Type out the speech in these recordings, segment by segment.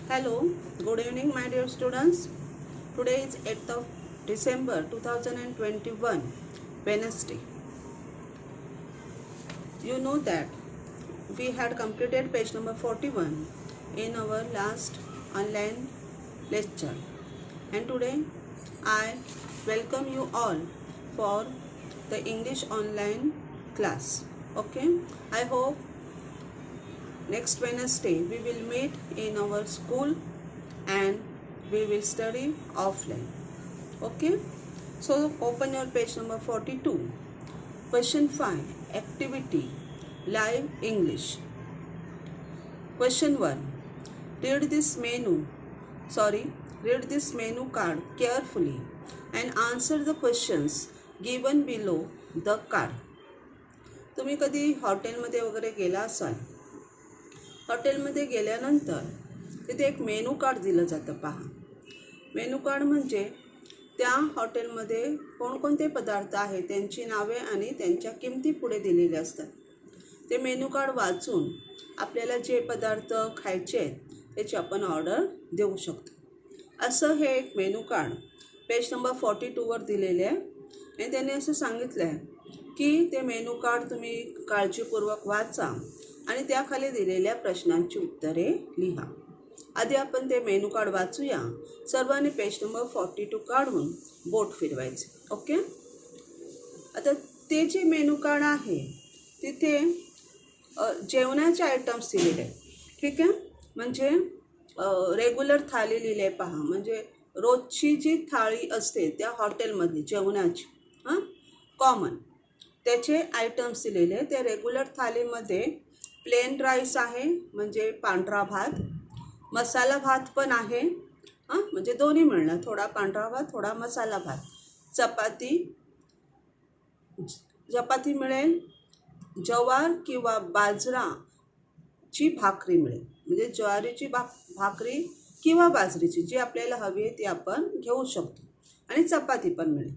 Hello, good evening, my dear students. Today is 8th of December 2021, Wednesday. You know that we had completed page number 41 in our last online lecture, and today I welcome you all for the English online class. Okay, I hope next Wednesday we will meet in our school and we will study offline. Okay, so open your page number 42. Question 5, activity live English. Question 1, read this menu card carefully and answer the questions given below the card. तुम्ही कधी हॉटेलमध्ये वगैरे गेला असाल, हॉटेलमध्ये गेल्यानंतर तिथे एक मेनू कार्ड दिलं जातं. पहा, मेनू कार्ड म्हणजे त्या हॉटेलमध्ये कोणकोणते पदार्थ आहेत त्यांची नावे आणि त्यांच्या किमती पुढे दिलेल्या असतात. ते मेनू कार्ड वाचून आपल्याला जे पदार्थ खायचे आहेत त्याची आपण ऑर्डर देऊ शकतो. असं हे एक मेनू कार्ड पेज नंबर 42वर दिलेले आहे आणि त्याने असं सांगितलं आहे की ते मेनू कार्ड तुम्ही काळजीपूर्वक वाचा आणि त्याखाली दिलेल्या प्रश्नांची उत्तरे लिहा. आधी आपण ते मेनू कार्ड वाचूया. सर्वांनी पेज नंबर 42 काढून बोट फिरवायचे. ओके, आता ते जे मेनू कार्ड आहे तिथे जेवणाचे आयटम्स दिलेले आहेत. ठीक आहे, म्हणजे रेग्युलर थाली लिहिले आहे. पहा, म्हणजे रोजची जी थाळी असते त्या हॉटेलमधली जेवणाची कॉमन त्याचे आयटम्स दिलेले. त्या रेग्युलर थालीमध्ये प्लेन राईस आहे म्हणजे पांढरा भात, मसाला भात पण आहे म्हणजे दोन्ही मिळणार, थोडा पांढरा भात थोडा मसाला भात, चपाती मिळेल, ज्वार किंवा बाजराची भाकरी मिळेल म्हणजे ज्वारीची भाकरी किंवा बाजरीची जी आपल्याला हवी आहे ती आपण घेऊ शकतो आणि चपाती पण मिळेल.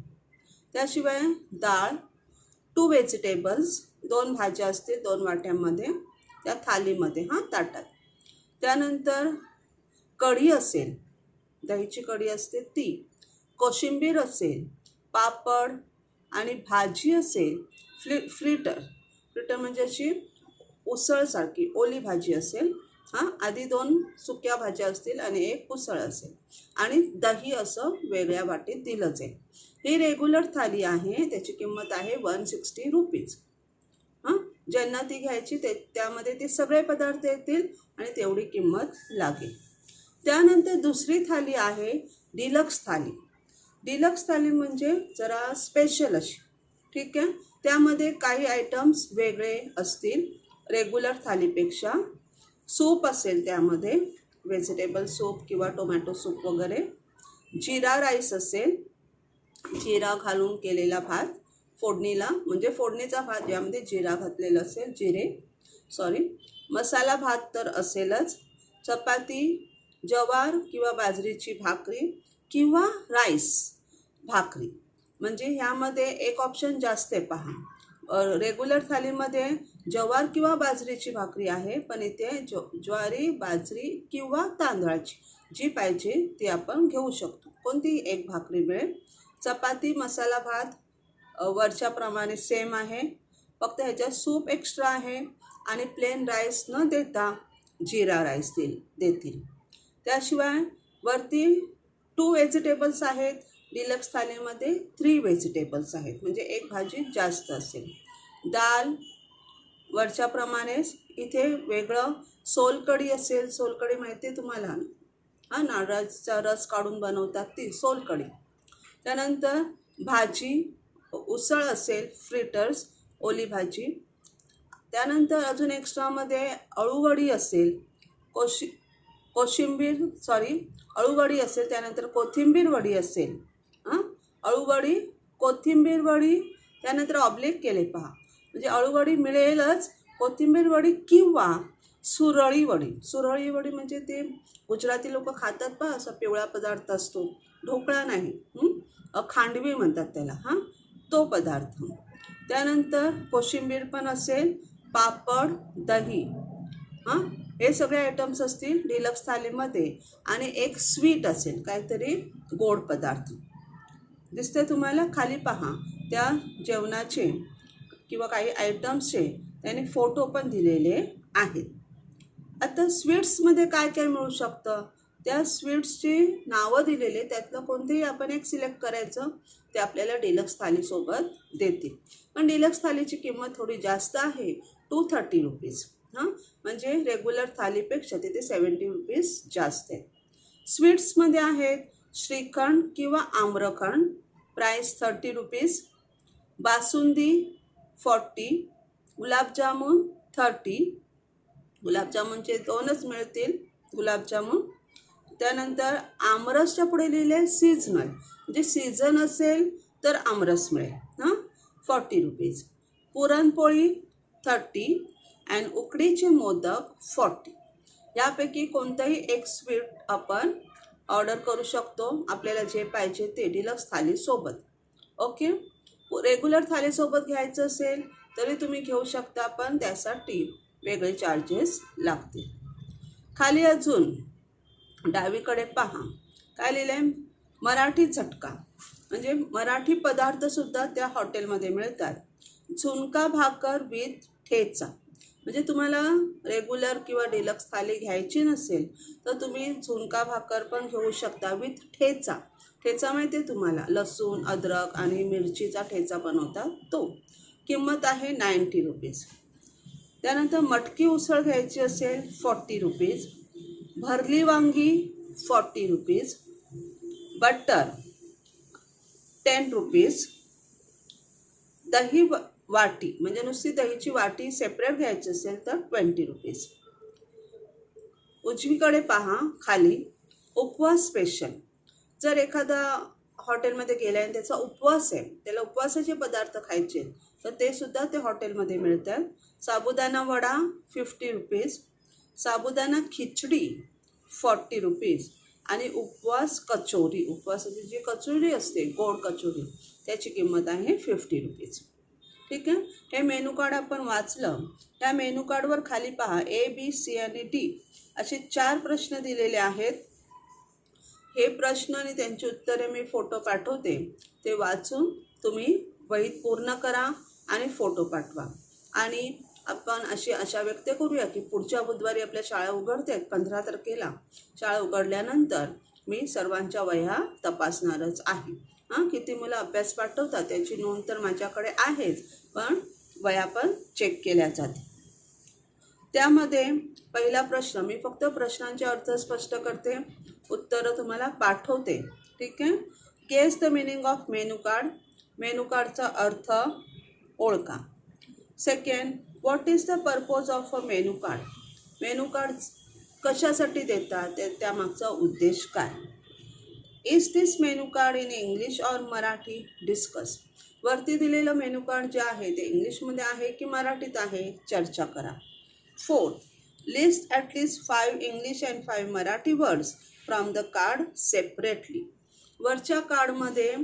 त्याशिवाय डाळ, 2 व्हेजिटेबल्स, 2 भाज्या असतील 2 वाट्यांमध्ये त्या थालीमध्ये ताटात. त्यानंतर कढी असेल, दहीची कढी असते ती, कोशिंबीर असेल, पापड आणि भाजी असेल, फ्लिटर म्हणजे अशी उसळसारखी ओली भाजी असेल. आधी 2 सुक्या भाज्या असतील आणि 1 उसळ असेल आणि दही असं वेगळ्या वाटीत दिलं जाईल. ही रेग्युलर थाली आहे, त्याची किंमत आहे 160 रुपीज. ज्यांना ती घ्यायची त्यामध्ये ते सगळे पदार्थ येतील आणि तेवढी किंमत लागेल. त्यानंतर दुसरी थाली आहे डिलक्स थाली. डिलक्स थाली म्हणजे जरा स्पेशल अशी. ठीक आहे, त्यामध्ये काही आयटम्स वेगळे असतील रेग्युलर थालीपेक्षा. सूप असेल, त्यामध्ये व्हेजिटेबल सूप किंवा टोमॅटो सूप वगैरे, जिरा राईस असेल, जिरा घालून केलेला भात फोडणीला म्हणजे फोडणीचा भात ज्यामध्ये जिरा घातलेला असेल, मसाला भात तर असेलच, चपाती, ज्वार किंवा बाजरीची भाकरी किंवा राईस भाकरी. म्हणजे ह्यामध्ये एक ऑप्शन जास्त आहे. पहा, रेग्युलर थालीमध्ये ज्वार किंवा बाजरीची भाकरी आहे, पण इथे ज्वारी, बाजरी किंवा तांदळाची जी पाहिजे ती आपण घेऊ शकतो. कोणतीही एक भाकरी मिळेल. चपाती, मसाला भात वरच्याप्रमाणे सेम आहे, फक्त ह्याच्यात सूप एक्स्ट्रा आहे आणि प्लेन राईस न देता जिरा राईस देतील. त्याशिवाय वरती 2 व्हेजिटेबल्स आहेत, डिलक्स थालीमध्ये 3 व्हेजिटेबल्स आहेत म्हणजे एक भाजी जास्त असेल. दाल वरच्याप्रमाणेच, इथे वेगळं सोलकढी असेल, सोलकढी माहिती आहे तुम्हाला, नारळाचा रस काढून बनवतात ती सोलकढी. त्यानंतर भाजी, उसळ असेल, फ्रिटर्स ओली भाजी. त्यानंतर अजून एक्स्ट्रामध्ये अळूवडी असेल, अळूवडी असेल, त्यानंतर कोथिंबीर वडी असेल, अळूवडी, कोथिंबीर वडी, त्यानंतर ऑब्लिक केले. पहा, म्हणजे अळूवडी मिळेलच, कोथिंबीर वडी किंवा सुरळी वडी. सुरळी वडी म्हणजे ते गुजराती लोक खातात. पहा, असा पिवळा पदार्थ असतो, ढोकळा नाही, खांडवी म्हणतात त्याला, तो पदार्थ. त्यानंतर कोशिंबीर पण असेल, पापड, दही, हे सगळे आयटम्स असतील डिलक्स थालीमध्ये आणि एक स्वीट असेल, काहीतरी गोड पदार्थ दिसते तुम्हाला. खाली पहा, त्या जेवणाचे किंवा काही आयटम्सचे त्याने फोटो पण दिलेले आहेत. आता स्वीट्समध्ये काय काय मिळू शकतं, त्या स्वीट्सची नावं दिलेले, त्यातलं कोणतेही आपण एक सिलेक्ट करायचं, ते आपल्याला डिलक्स थालीसोबत देतील. पण डिलक्स थालीची किंमत थोडी जास्त आहे, 230 रुपीज. म्हणजे रेग्युलर थालीपेक्षा तिथे 70 रुपीज जास्त आहे. स्वीट्समध्ये आहेत श्रीखंड किंवा आम्रखंड, प्राईस 30 रुपीज. बासुंदी 40, गुलाबजामुन 30, गुलाबजामुनचे 2च मिळतील गुलाबजामुन. त्यानंतर आमरसच्या पुढे लिहिले सीझनल, म्हणजे सीझन असेल तर आमरस मिळेल 40 रुपीज. पुरणपोळी 30 अँड उकडीचे मोदक 40. यापैकी कोणतंही एक स्वीट आपण ऑर्डर करू शकतो, आपल्याला जे पाहिजे ते डिलक्स थालीसोबत. ओके, रेग्युलर थालीसोबत घ्यायचं असेल तरी तुम्ही घेऊ शकता, पण त्यासाठी वेगळे चार्जेस लागतील. खाली अजून डावीकडे पहा, काय लिहिलं आहे, मराठी झटका, म्हणजे मराठी पदार्थसुद्धा त्या हॉटेलमध्ये मिळतात. झुणका भाकर विथ ठेचा, म्हणजे तुम्हाला रेग्युलर किंवा डिलक्स थाली घ्यायची नसेल तर तुम्ही झुणका भाकर पण घेऊ शकता विथ ठेचा. ठेचा माहिती आहे तुम्हाला, लसूण अद्रक आणि मिरचीचा ठेचा बनवतात तो. किंमत आहे 90 रुपीज. त्यानंतर मटकी उसळ घ्यायची असेल 40 रुपीज. भरली वांगी 40 रुपीज. Butter 10 rupees. दही वाटी, म्हणजे नुसती दहीची वाटी सेपरेट घ्यायची असेल तर 20 रुपीज. उजवीकडे पहा खाली उपवास स्पेशल. जर एखादा हॉटेलमध्ये गेला आणि त्याचा उपवास आहे, त्याला उपवासाचे पदार्थ खायचे तर ते सुद्धा ते हॉटेलमध्ये मिळतात. साबुदाणा वडा 50 रुपीज. साबुदाणा खिचडी 40 रुपीज. आणि उपवास कचोरी, उपवासाची जी कचोरी असते गोड कचोरी, त्याची किंमत आहे 50 रुपीज. ठीक आहे, हे मेनू कार्ड आपण वाचलं. त्या मेनू कार्डवर खाली पहा ABC आणि D असे 4 प्रश्न दिलेले आहेत. हे प्रश्न आणि त्यांची उत्तरे मी फोटो पाठवते, ते वाचून तुम्ही वहीत पूर्ण करा आणि फोटो पाठवा. आणि आपण अशा व्यक्त करूया की पुढच्या बुधवारी आपल्या शाळा उघडते आहेत, 15 तारखेला. शाळा उघडल्यानंतर मी सर्वांच्या वह्या तपासणारच आहे. किती मुलं अभ्यास पाठवतात त्याची नोंद तर माझ्याकडे आहेच, पण वह्या पण चेक केल्या जाते. त्यामध्ये पहिला प्रश्न, मी फक्त प्रश्नांचे अर्थ स्पष्ट करते, उत्तरं तुम्हाला पाठवते. ठीक आहे. Guess the meaning of menu card. Menu कार्डचा अर्थ ओळखा. Second, what is the purpose of a menu card. Menu card कशासाठी देतात, त्यामागचा उद्देश काय. Is this menu card in English or Marathi. Discuss. वरती दिलेलं मेनू कार्ड जे आहे ते इंग्लिशमध्ये आहे की मराठीत आहे, चर्चा करा. Fourth, list at least 5 English and 5 Marathi words from the card separately. वरच्या कार्डमध्ये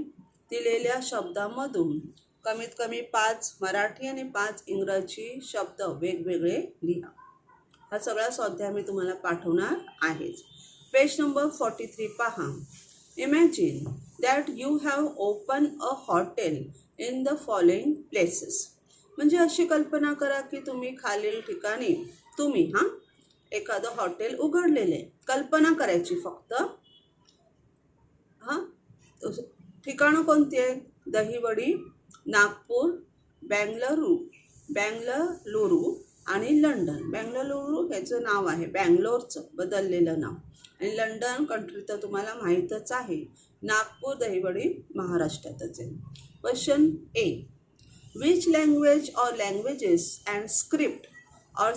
दिलेल्या शब्दामधून कमीत कमी 5 मराठी आणि 5 इंग्रजी शब्द वेगवेगळे लिहा. हा सगळा स्वाध्याय मी तुम्हाला पाठवणार आहेच. पेज नंबर 43 पहा. Imagine that you have open a hotel in the following places. म्हणजे अशी कल्पना करा की तुम्ही खालील ठिकाणी तुम्ही एखादं हॉटेल उघडलेले. कल्पना करायची फक्त. ठिकाणं कोणती आहेत, दहिवडी, नागपूर, बँगलुरू आणि लंडन. बँगलुरू ह्याचं नाव आहे, बँगलोरचं बदललेलं नाव. आणि लंडन कंट्री तर तुम्हाला माहीतच आहे. नागपूर दहिवडी महाराष्ट्रातच आहे. क्वेश्चन ए, विच लँग्वेज और languages and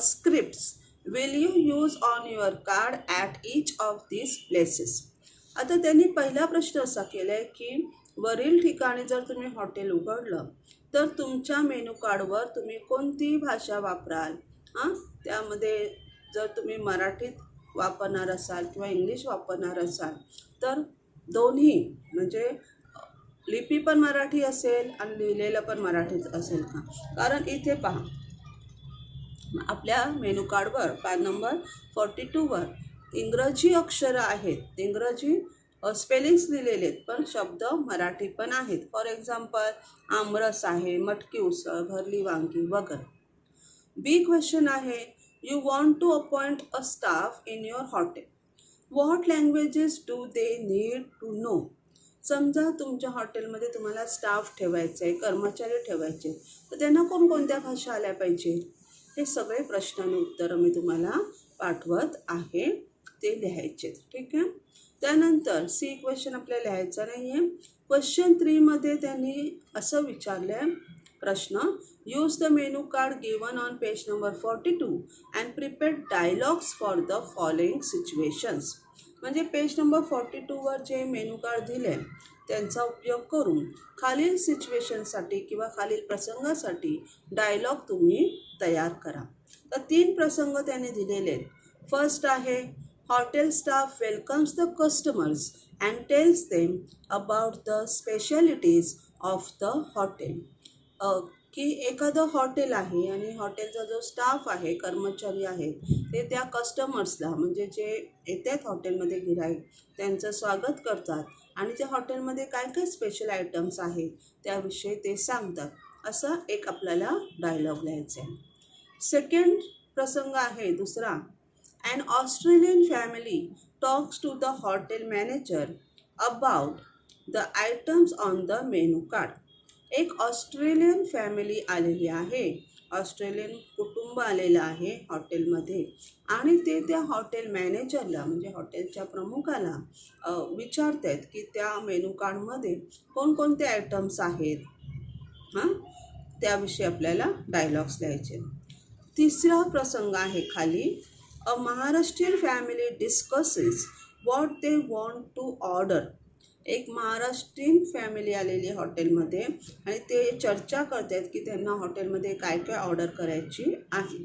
scripts will you use on your card at each of these places. आता त्यांनी पहिला प्रश्न असा केला आहे की वरील ठिकाणी जर तुम्ही हॉटेल उघडलं तर तुमच्या मेनू कार्डवर तुम्ही कोणती भाषा वापराल. त्यामध्ये जर तुम्ही मराठीत वापरणार असाल किंवा इंग्लिश वापरणार असाल तर दोन्ही, म्हणजे लिपी पण मराठी असेल आणि लिहिलेलं पण मराठीच असेल का. कारण इथे पहा, आपल्या मेनू कार्डवर पॅन नंबर 42वर इंग्रजी अक्षरं आहेत, इंग्रजी स्पेलिंग्स लिहिलेले आहेत, पण शब्द मराठी पण आहेत. फॉर एक्झाम्पल आमरस आहे, मटकी उसळ, भरली वांगी वगैरे. बी क्वेश्चन आहे, you want to appoint a staff in your hotel. What languages do they need to know. समजा तुमच्या हॉटेलमध्ये तुम्हाला स्टाफ ठेवायचा आहे, कर्मचारी ठेवायचे, तर त्यांना कोणकोणत्या भाषा आल्या पाहिजे. हे सगळे प्रश्न आणि उत्तरं मी तुम्हाला पाठवत आहे, ते लिहायचे. ठीक आहे. त्यानंतर सी क्वेश्चन आपल्याला लिहायचा नाही आहे. क्वेश्चन 3मध्ये त्यांनी असं विचारलं आहे प्रश्न, use the menu card given on page number 42 and prepare dialogues for the following situations. म्हणजे पेज नंबर 42वर जे मेनू कार्ड दिले त्यांचा उपयोग करून खालील सिच्युएशनसाठी किंवा खालील प्रसंगासाठी डायलॉग तुम्ही तयार करा. तर 3 प्रसंग त्यांनी दिलेले आहेत. फर्स्ट आहे, hotel staff welcomes the customers and tells them about the specialities of the hotel. की एखादं हॉटेल आहे आणि हॉटेलचा जो स्टाफ आहे, कर्मचारी आहेत, ते त्या कस्टमर्सला म्हणजे जे येतात हॉटेलमध्ये गिऱ्हाईक त्यांचं स्वागत करतात आणि त्या हॉटेलमध्ये काय काय स्पेशल आयटम्स आहेत त्याविषयी ते सांगतात. असा एक आपल्याला डायलॉग लिहायचा आहे. सेकंड प्रसंग आहे दुसरा, an Australian family talks to the hotel manager about the items on the menu card. एक ऑस्ट्रेलियन फॅमिली आलेली आहे, ऑस्ट्रेलियन कुटुंब आलेलं आहे हॉटेलमध्ये आणि ते त्या हॉटेल मॅनेजरला म्हणजे हॉटेलच्या प्रमुखाला विचारत आहेत की त्या मेनू कार्डमध्ये कोणकोणते आयटम्स आहेत. त्याविषयी आपल्याला डायलॉग्स लिहायचे. तिसरा प्रसंग आहे खाली, a Maharashtrian family discusses what they want to order. एक महाराष्ट्रीयन फॅमिली आलेली हॉटेलमध्ये आणि ते चर्चा करतात की त्यांना हॉटेलमध्ये काय काय ऑर्डर करायची आहे.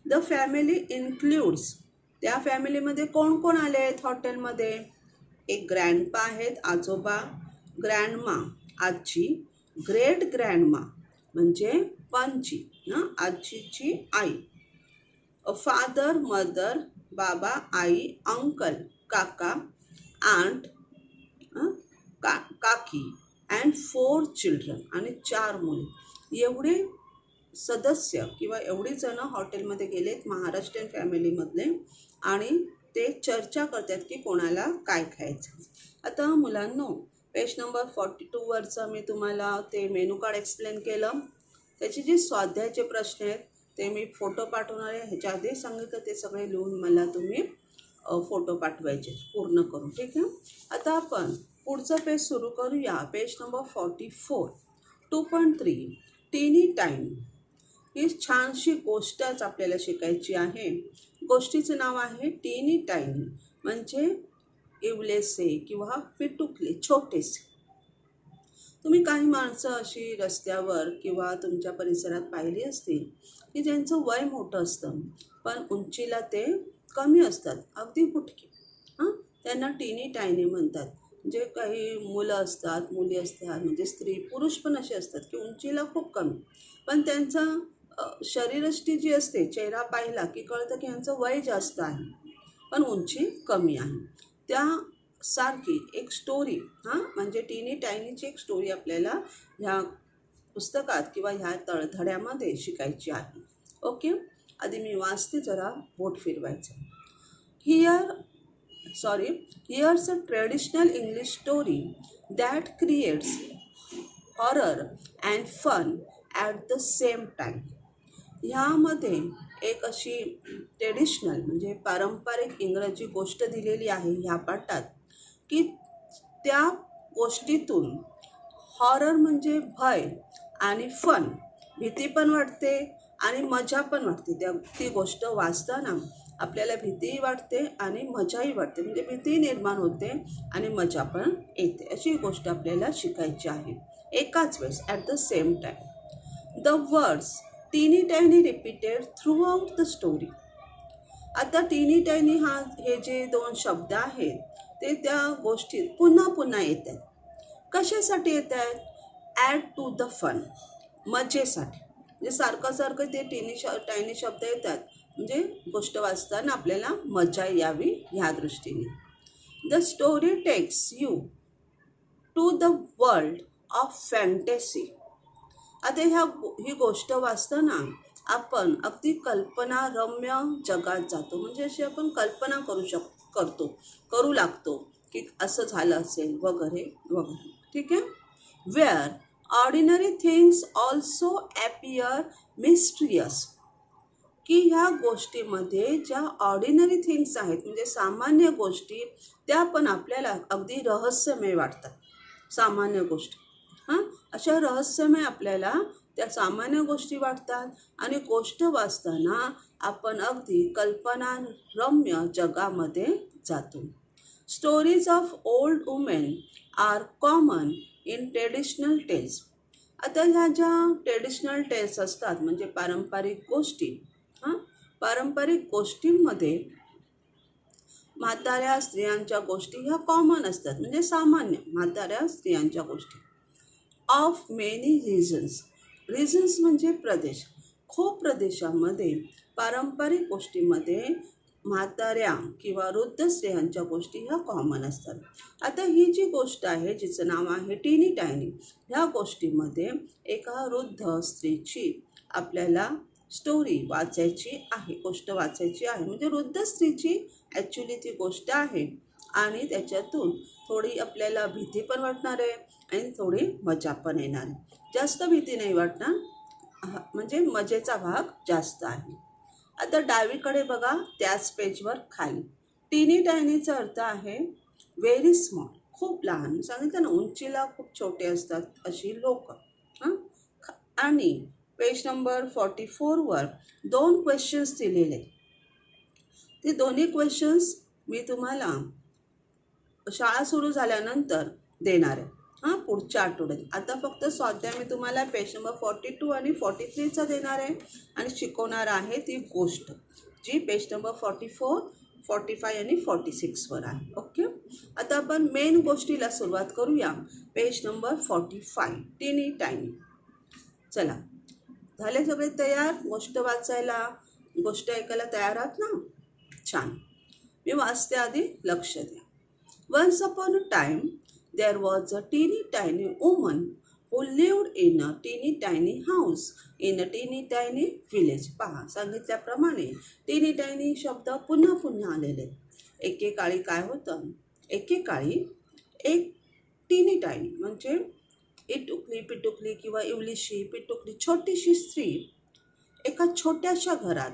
The family includes. त्या फॅमिलीमध्ये कोण कोण आले आहेत हॉटेलमध्ये. एक ग्रँडपा आहेत, आजोबा, ग्रँडमा आजी, ग्रेट ग्रँडमा म्हणजे पणजी आजीची आई, फादर मदर बाबा आई, अंकल काका, आंट काकी अँड 4 चिल्ड्रन आणि 4 मुले. एवढे सदस्य किंवा एवढी जण हॉटेलमध्ये गेलेत महाराष्ट्रीयन फॅमिलीमधले आणि ते चर्चा करतात की कोणाला काय खायचं. आता मुलांनो, पेज नंबर 42वरचं मी तुम्हाला ते मेनू कार्ड एक्सप्लेन केलं. त्याचे जे स्वाध्यायाचे प्रश्न आहेत ते मी फोटो पाठवणार आहे. ह्याच्या आधी सांगितलं ते सगळे लिहून मला तुम्ही फोटो पाठवायचे पूर्ण करून. ठीक आहे. आता आपण पुढचं पेज सुरू करूया. पेज नंबर 44 2.3 टीनी टायनी. ही छानशी गोष्टच आपल्याला शिकायची आहे. गोष्टीचं नाव आहे टीनी टायनी म्हणजे इवलेसे किंवा पिटुकले, छोटेसे. तुम्ही काही माणसं अशी रस्त्यावर किंवा तुमच्या परिसरात पाहिली असतील की ज्यांचं वय मोठं असतं पण उंचीला ते कमी असतात, अगदी बुटके. त्यांना टीनी टायनी म्हणतात. जे काही मुलं असतात, मुली असतात म्हणजे स्त्री पुरुष पण असे असतात की उंचीला खूप कमी पण त्यांचा शरीरयष्टी जी असते, चेहरा पाहिला की कळतं की यांचं वय जास्त आहे पण उंची कमी आहे. त्यासारखी एक स्टोरी म्हणजे टीनी टायनीची एक स्टोरी आपल्याला ह्या पुस्तकात किंवा ह्या तळधड्यामध्ये शिकायची आहे. ओके. आधी मी वाचते, जरा बोट फिरवायचं. Here's a traditional English story that creates horror and fun at the same time. ह्यामध्ये एक अशी ट्रेडिशनल म्हणजे पारंपरिक इंग्रजी गोष्ट दिलेली आहे ह्या पाठात की त्या गोष्टीतून हॉरर म्हणजे भय आणि फन, भीती पण वाटते आणि मजा पण वाटते. ती गोष्ट वाचताना आपल्याला भीतीही वाटते आणि मजाही वाटते, म्हणजे भीती निर्माण होते आणि मजा पण येते. अशी गोष्ट आपल्याला शिकायची आहे एकाच वेळेस, at the same time. The words teeny tiny repeated throughout the story. आता टीनी टायनी हे जे 2 शब्द आहेत ते त्या गोष्टीत पुन्हा पुन्हा येत आहेत. कशासाठी येत आहेत? ॲड टू द फन, मजेसाठी. म्हणजे सारखं सारखं ते टायनी शब्द येतात, म्हणजे गोष्ट वाचताना आपल्याला मजा यावी ह्या दृष्टीने. The story takes you to the world of fantasy. आता ही गोष्ट वाचताना आपण अगदी कल्पनारम्य जगात जातो, म्हणजे अशी आपण कल्पना करू लागतो की असं झालं असेल वगैरे वगैरे. ठीक आहे. Where ordinary things also appear mysterious. की ह्या गोष्टीमध्ये ज्या ऑर्डिनरी थिंग्स आहेत, म्हणजे सामान्य गोष्टी, त्या पण आपल्याला अगदी रहस्यमय वाटतात. सामान्य गोष्टी अशा रहस्यमय आपल्याला त्या सामान्य गोष्टी वाटतात आणि गोष्ट वाचताना आपण अगदी कल्पनारम्य जगामध्ये जातो. Stories of old women are common in traditional tales. आता ह्या ज्या ट्रेडिशनल टेल्स असतात, म्हणजे पारंपरिक गोष्टी, पारंपरिक गोष्टींमध्ये म्हाताऱ्या स्त्रियांच्या गोष्टी ह्या कॉमन असतात, म्हणजे सामान्य म्हाताऱ्या स्त्रियांच्या गोष्टी. ऑफ मेनी रिझन्स म्हणजे प्रदेश. खूप प्रदेशामध्ये पारंपरिक गोष्टीमध्ये म्हाताऱ्या किंवा वृद्ध स्त्रियांच्या गोष्टी ह्या कॉमन असतात. आता ही जी गोष्ट आहे जिचं नाव आहे टीनी टायनी, ह्या गोष्टीमध्ये एका वृद्ध स्त्रीची आपल्याला स्टोरी वाचायची आहे, गोष्ट वाचायची आहे. म्हणजे वृद्ध स्त्रीची ॲक्च्युली ती गोष्ट आहे आणि त्याच्यातून थोडी आपल्याला भीती पण वाटणार आहे आणि थोडी मजा पण येणार आहे. जास्त भीती नाही वाटणार, म्हणजे मजेचा भाग जास्त आहे. आता डावीकडे बघा, त्याच पेजवर खाली टीनी टायनीचा अर्थ आहे व्हेरी स्मॉल, खूप लहान. सांगितलं ना, उंचीला खूप छोटे असतात अशी लोक. आणि पेज नंबर 44वर 2 क्वेश्चन्स दिलेले. ते दोन्ही क्वेश्चन्स मी तुम्हाला शाळा सुरू झाल्यानंतर देणार आहे पुढच्या आठवड्यात. आता फक्त स्वाध्याय मी तुम्हाला पेज नंबर 42 आणि 43चा देणार आहे आणि शिकवणार आहे ती गोष्ट जी पेज नंबर 44, 45 आणि 46वर आहे. ओके. आता आपण मेन गोष्टीला सुरुवात करूया. पेज नंबर 45, टीनी टायनी. चला, झाले सगळे तयार गोष्ट वाचायला, गोष्ट ऐकायला तयार आहात ना? छान. मी वाचते, आधी लक्ष द्या. Once upon a time there was a teeny tiny woman who lived in a teeny tiny house in a teeny tiny village. पहा, सांगितल्याप्रमाणे टीनी टायनी शब्द पुन्हा पुन्हा आलेले. एकेकाळी काय होतं, एकेकाळी एक टीनी टायनी म्हणजे इटुकली पिटुकली किंवा इवलीशी पिटुकली छोटीशी स्त्री एका छोट्याशा घरात,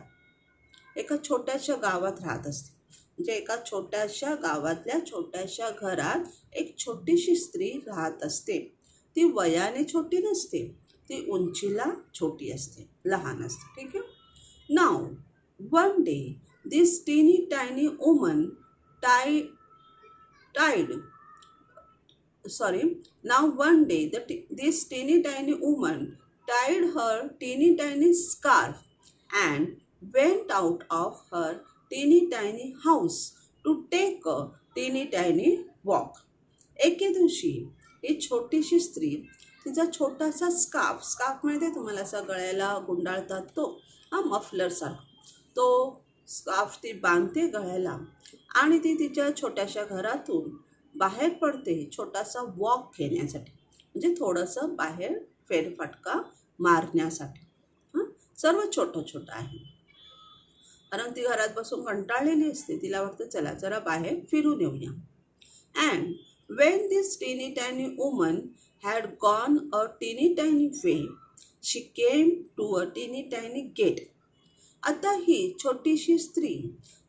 एका छोट्याशा गावात राहत असते. म्हणजे एका छोट्याशा गावातल्या छोट्याशा घरात एक छोटीशी स्त्री राहत असते. ती वयाने छोटी नसते, ती उंचीला छोटी असते, लहान असते. ठीक आहे. नाव one day this teeny tiny woman this teeny tiny woman tied her teeny tiny scarf and went out of her teeny tiny house to take a teeny tiny walk. एके दिवशी ही छोटीशी स्त्री तिचा छोटासा स्कार्फ माहिती तुम्हाला, असा गळ्याला गुंडाळतात तो, मफलर सारखा, तो स्कार्फ ती बांधते गळ्याला आणि ती तिच्या छोट्याशा घरातून बाहेर पडते छोटासा वॉक घेण्यासाठी, म्हणजे थोडंसं बाहेर फेरफटका मारण्यासाठी. सर्व छोटं छोटं आहे, कारण ती घरात बसून कंटाळलेली असते. तिला वाटतं चला जरा बाहेर फिरून येऊया. And when this teeny tiny woman had gone a teeny tiny way, she came to a teeny tiny gate. आता ही छोटीशी स्त्री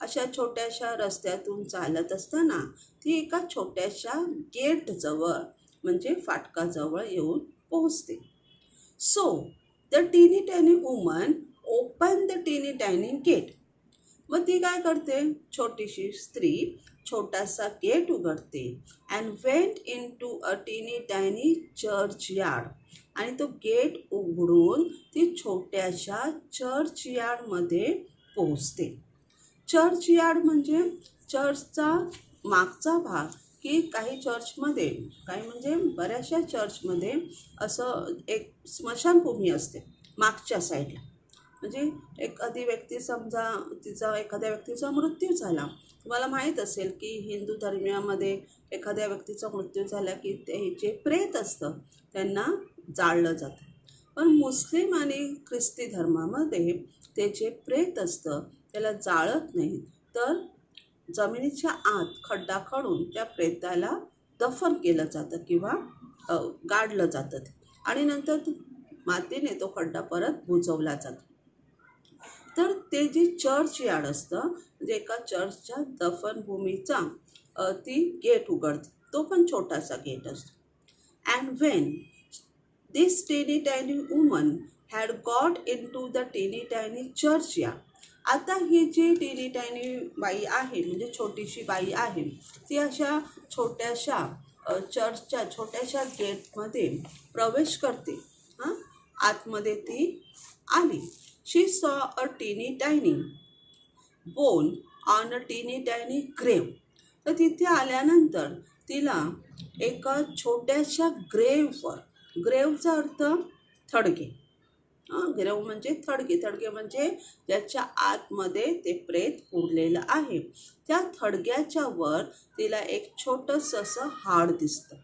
अशा छोट्याशा रस्त्यातून चालत असताना ती एका छोट्याशा गेटजवळ म्हणजे फाटकाजवळ येऊन पोहोचते. So the teeny tiny woman open the teeny tiny gate. मग ती काय करते, छोटीशी स्त्री छोटासा गेट उघडते and went into a teeny tiny church yard. आणि तो गेट उघडून ती छोट्याशा चर्च यार्डमध्ये पोहोचते. चर्च यार्ड म्हणजे चर्चचा मागचा भाग, की काही चर्चमध्ये, काही म्हणजे बऱ्याचशा चर्चमध्ये असं एक स्मशानभूमी असते. मागच्या साईडला. म्हणजे एखादी व्यक्ती समजा एखाद्या व्यक्तीचा मृत्यू झाला, तुम्हाला माहीत असेल की हिंदू धर्मियामध्ये एखाद्या व्यक्तीचा मृत्यू झाला की ते जे प्रेत असतं त्यांना जाळलं जातं. पण मुस्लिम आणि ख्रिस्ती धर्मामध्ये ते जे प्रेत असतं त्याला जाळत नाही, तर जमिनीच्या आत खड्डा खणून त्या प्रेताला दफन केलं जातं किंवा गाडलं जातं आणि नंतर मातीने तो खड्डा परत बुजवला जातो. तर ते जे चर्च यार्ड असतं म्हणजे एका चर्चच्या दफनभूमीचा ती गेट उघडते, तो पण छोटासा गेट असतो. And when this teeny tiny woman had got into the teeny tiny church yard. आता ही जी टेनी टायनी बाई आहे म्हणजे छोटीशी बाई आहे, ती अशा छोट्याशा चर्चच्या छोट्याशा गेटमध्ये प्रवेश करते. हां, आतमध्ये ती आली. शी saw a teeny tiny bone on a teeny tiny ग्रेव. तर तिथे आल्यानंतर तिला एका छोट्याशा ग्रेववर, ग्रेवचा अर्थ थडगे, ग्रेव म्हणजे थडगे म्हणजे ज्याच्या आतमध्ये ते प्रेत पुरलेलं आहे, त्या थडग्याच्या वर तिला एक छोटंसं असं हाड दिसतं.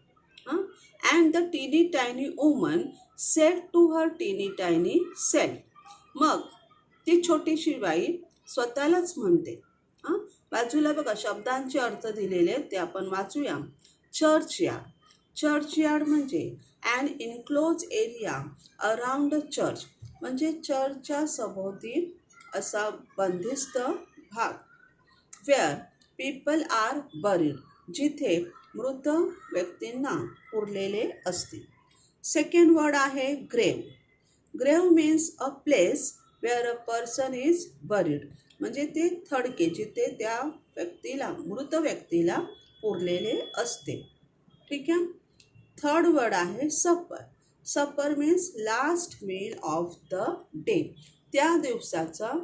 And the teeny tiny woman said to her teeny tiny self. मग ती छोटीशी बाई स्वतःलाच म्हणते. बाजूला बघा शब्दांचे अर्थ दिलेले आहेत, ते आपण वाचूया. Churchyard. चर्च यार्ड म्हणजे an enclose area around a church, म्हणजे चर्चच्या सभोवती असा बंदिस्त भाग. वेअर पीपल आर बरीड, जिथे मृत व्यक्तींना पुरलेले असतील. सेकंड वर्ड आहे ग्रेव. ग्रेव means a place where a person is buried, म्हणजे ते थडके जिथे त्या व्यक्तीला, मृत व्यक्तीला पुरलेले असते. ठीक आहे. थर्ड वर्ड आहे supper. Supper means last meal of the day, त्या दिवसाचं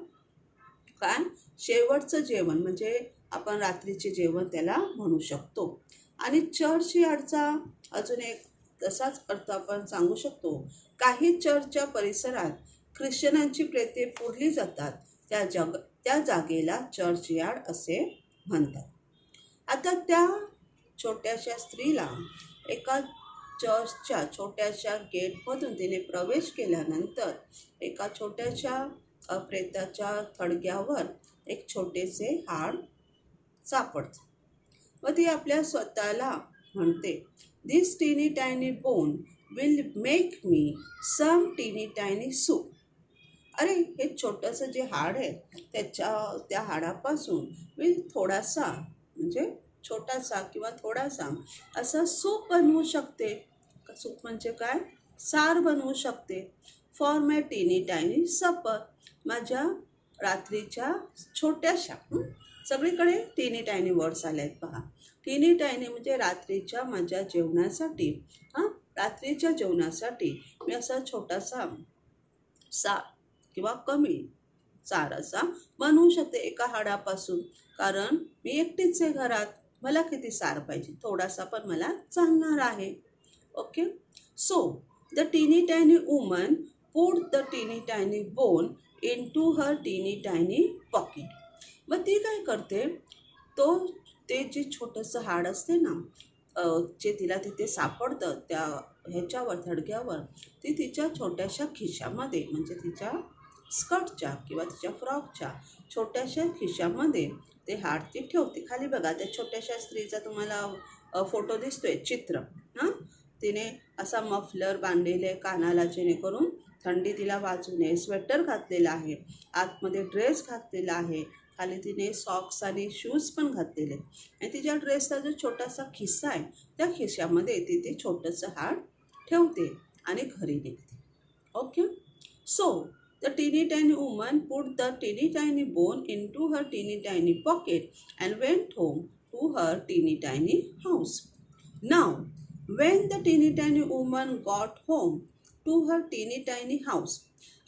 काय शेवटचं जेवण, म्हणजे आपण रात्रीचे जेवण त्याला म्हणू शकतो. आणि चर्च यार्डचा अजून एक तसाच अर्थ आपण सांगू शकतो. काही चर्चच्या परिसरात ख्रिश्चनांची प्रेते पुरली जातात, त्या जागेला चर्च यार्ड असे म्हणतात. आता त्या छोट्याशा स्त्रीला एका चर्चच्या छोट्याशा गेटमधून तिने प्रवेश केल्यानंतर एका छोट्याशा प्रेताच्या थडग्यावर एक छोटेसे हाड सापडते व ती आपल्या स्वतःला म्हणते, this teeny tiny bone will make me some teeny tiny soup. अरे, हे छोटंसं जे हाड आहे त्या हाडापासून मी थोडासा म्हणजे छोटासा किंवा थोडासा असा सूप बनवू शकते. सूप म्हणजे काय, सार बनवू शकते. फॉर माय टीनी टायनी सपर, माझ्या रात्रीच्या छोट्याशा, सगळीकडे टीनी टायनी वर्ड्स आले आहेत पहा. टीनी टायनी म्हणजे रात्रीच्या माझ्या जेवणासाठी, रात्रीच्या जेवणासाठी मी असा छोटासा सार किंवा कमी चार असा बनवू शकते एका हाडापासून, कारण मी एकटीच आहे घरात, मला किती सार पाहिजे, थोडासा पण मला चालणार आहे. Okay. So the teeny tiny woman put the teeny tiny bone into her teeny tiny pocket. मग ती काय करते, ते जे छोटंसं हाड असते ना, जे तिला तिथे सापडतं त्या ह्याच्यावर थडग्यावर, ती तिच्या छोट्याशा खिशामध्ये म्हणजे तिच्या स्कर्टच्या किंवा तिच्या फ्रॉकच्या छोट्याशा खिशामध्ये ते हाड ती ठेवते. खाली बघा त्या छोट्याशा स्त्रीचा तुम्हाला फोटो दिसतोय, चित्र. तिने असा मफलर बांधलेले कानाला, जेणेकरून थंडी तिला वाजू नये. स्वेटर घातलेला आहे, आतमध्ये ड्रेस घातलेला आहे, खाली तिने सॉक्स आणि शूज पण घातलेले आणि तिच्या ड्रेसचा जो छोटासा खिस्सा आहे त्या खिशामध्ये ती ते छोटंसं हाड ठेवते आणि घरी निघते. Okay. So the teeny tiny woman put the teeny tiny bone into her teeny tiny pocket and went home to her teeny tiny house. Now when the teeny tiny woman got home to her teeny tiny house.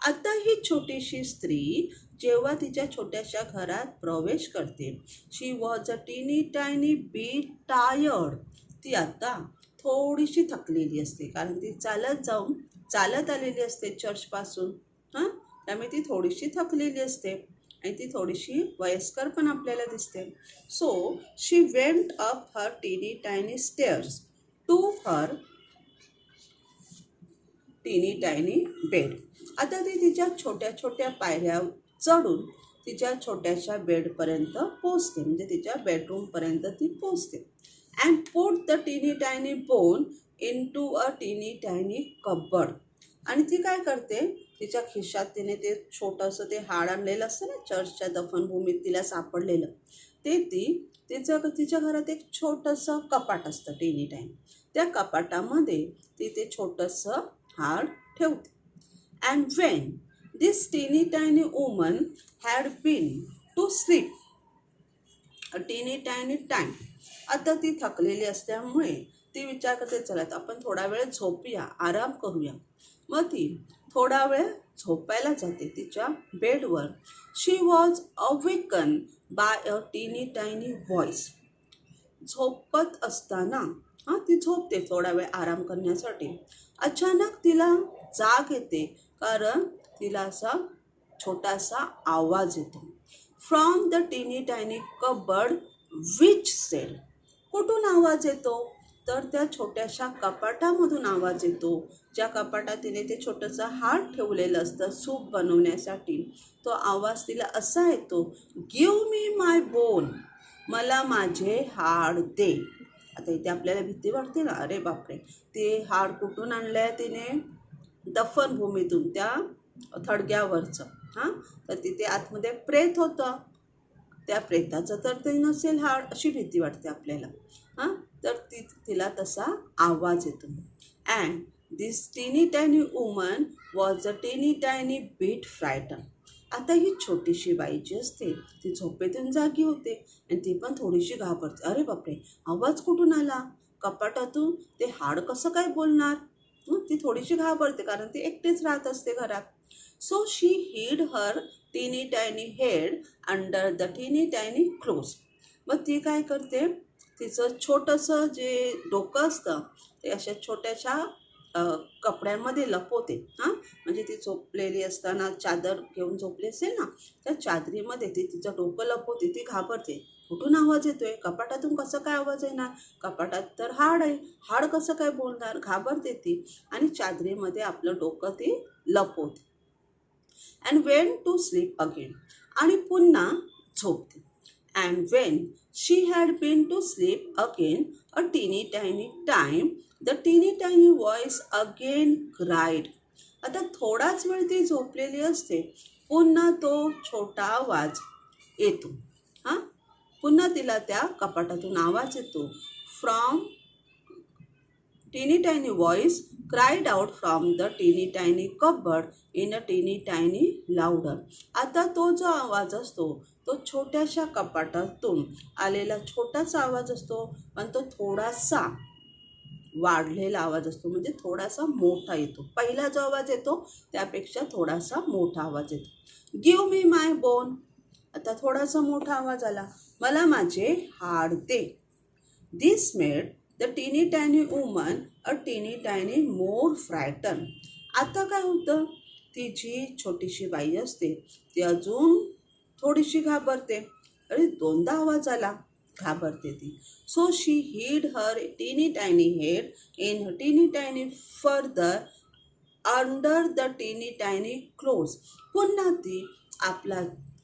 आता ही छोटीशी स्त्री जेव्हा तिच्या छोट्याशा घरात प्रवेश करते, शी was a teeny tiny bit tired. ती आता थोडीशी थकलेली असते, कारण ती चालत आलेली असते चर्चपासून. हां, त्यामुळे ती थोडीशी थकलेली असते आणि ती थोडीशी वयस्कर पण आपल्याला दिसते. So she went up her teeny tiny stairs to her teeny tiny bed. आता ती तिच्या छोट्या छोट्या पायऱ्या चढून तिच्या छोट्याशा बेडपर्यंत पोचते, म्हणजे तिच्या बेडरूमपर्यंत ती पोचते. And put the teeny tiny bone into a teeny tiny cupboard. आणि ती काय करते, तिच्या खिशात तिने ते छोटंसं ते हाड आणलेलं असतं ना, चर्चच्या दफनभूमीत तिला सापडलेलं, ते तिच्या घरात एक छोटंसं कपाट असतं टीनी टायनी. त्या कपाटामध्ये ती ते छोटंसं हाड ठेवते. And when this teeny tiny woman had been to sleep a teeny tiny time. आता ती थकलेली असल्यामुळे ती विचार करते, चला आता आपण थोडा वेळ झोपूया, आराम करूया. मग ती थोडा वेळ झोपायला जाते तिच्या बेडवर. शी was awaken bye a teeny tiny voice. झोपत असताना ती झोपते थोडा वेळ आराम करण्यासाठी. अचानक तिला जाग येते, कारण तिला असा छोटासा आवाज येतो. From the teeny tiny cupboard which said. कुठून आवाज येतो, तर त्या छोट्याशा कपाटामधून आवाज येतो. ज्या कपाटात तिने ते छोटंसं हाड ठेवलेलं असतं सूप बनवण्यासाठी, तो आवाज तिला असा येतो, गिव्ह मी माय बोन. मला माझे हाड दे. आता इथे आपल्याला भीती वाटते ना, अरे बापरे, ते हाड कुठून आणलं आहे तिने, दफनभूमीतून, त्या थडग्यावरचं. तर तिथे आतमध्ये प्रेत होतं, त्या प्रेताचं तर ते नसेल हाड, अशी भीती वाटते आपल्याला. तर तिला तसा आवाज येतो. And this teeny tiny woman was a teeny tiny bit frightened. आता ही छोटीशी बाई जी असते ती झोपेतून जागी होते आणि ती पण थोडीशी घाबरते. अरे बापरे, आवाज कुठून आला, कपाटातून, ते हाड कसं काय बोलणार. ती थोडीशी घाबरते, कारण ती एकटीच राहत असते घरात. So she heed her teeny tiny head under the teeny tiny close. मग ती काय करते, तिचं छोटंसं जे डोकं असतं ते अशा छोट्याशा कपड्यांमध्ये लपवते. म्हणजे ती झोपलेली असताना चादर घेऊन झोपली असेल ना, त्या चादरीमध्ये ती तिचं डोकं लपवते. ती घाबरते, कुठून आवाज येतोय, कपाटातून कसं काय आवाज येणार, कपाटात तर हाड आहे, हाड कसं काय बोलणार, घाबरते ती आणि चादरीमध्ये आपलं डोकं ती लपवते. And when to sleep again. आणि पुन्हा झोपते. And when she had been to sleep again a teeny tiny time the teeny tiny voice again cried. आता थोडाच वेळ ती झोपलेली असते, पुन्हा तो छोटा आवाज येतो. पुन्हा तिला त्या कपाटातून आवाज येतो. फ्रॉम टीनी tiny voice cried out from the teeny tiny cupboard in a teeny tiny louder. आता तो जो आवाज असतो तो छोट्याशा कपाटातून आलेला छोटासा आवाज असतो, पण तो थोडासा वाढलेला आवाज असतो, म्हणजे थोडासा मोठा येतो. पहिला जो आवाज येतो त्यापेक्षा थोडासा मोठा आवाज येतो. गिव्ह मी माय बोन. आता थोडासा मोठा आवाज आला, मला माझे हाड दे. दिस made the teeny tiny woman a teeny tiny more frightened. आता काय होतं, ती जी छोटीशी बाई असते ती अजून थोडीशी घाबरते. अरे, दोनदा आवाज आला, घाबरते ती. So she heed her teeny tiny head in टीनी tiny further under the teeny tiny close. पुन्हा ती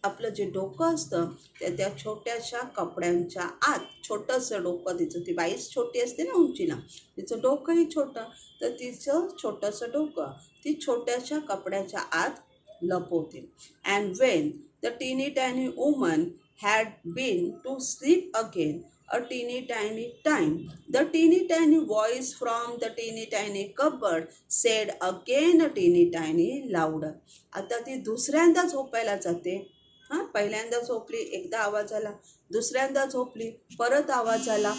आपलं जे डोकं असतं त्या छोट्याशा कपड्यांच्या आत, छोटंसं डोकं तिचं, ती बाईच छोटी असते ना उंचीला, तिचं डोकंही छोटं, तर तिचं छोटंसं डोकं ती छोट्याशा कपड्याच्या आत लपवते. And Wien the teeny tiny woman had been to sleep again a teeny tiny time, the teeny tiny voice from the teeny tiny cupboard said again a teeny tiny louder. आता ती दुसऱ्यांदा झोपायला जाते. पहिल्यांदा झोपली, एकदा आवाज आला, दुसऱ्यांदा झोपली, परत आवाज आला.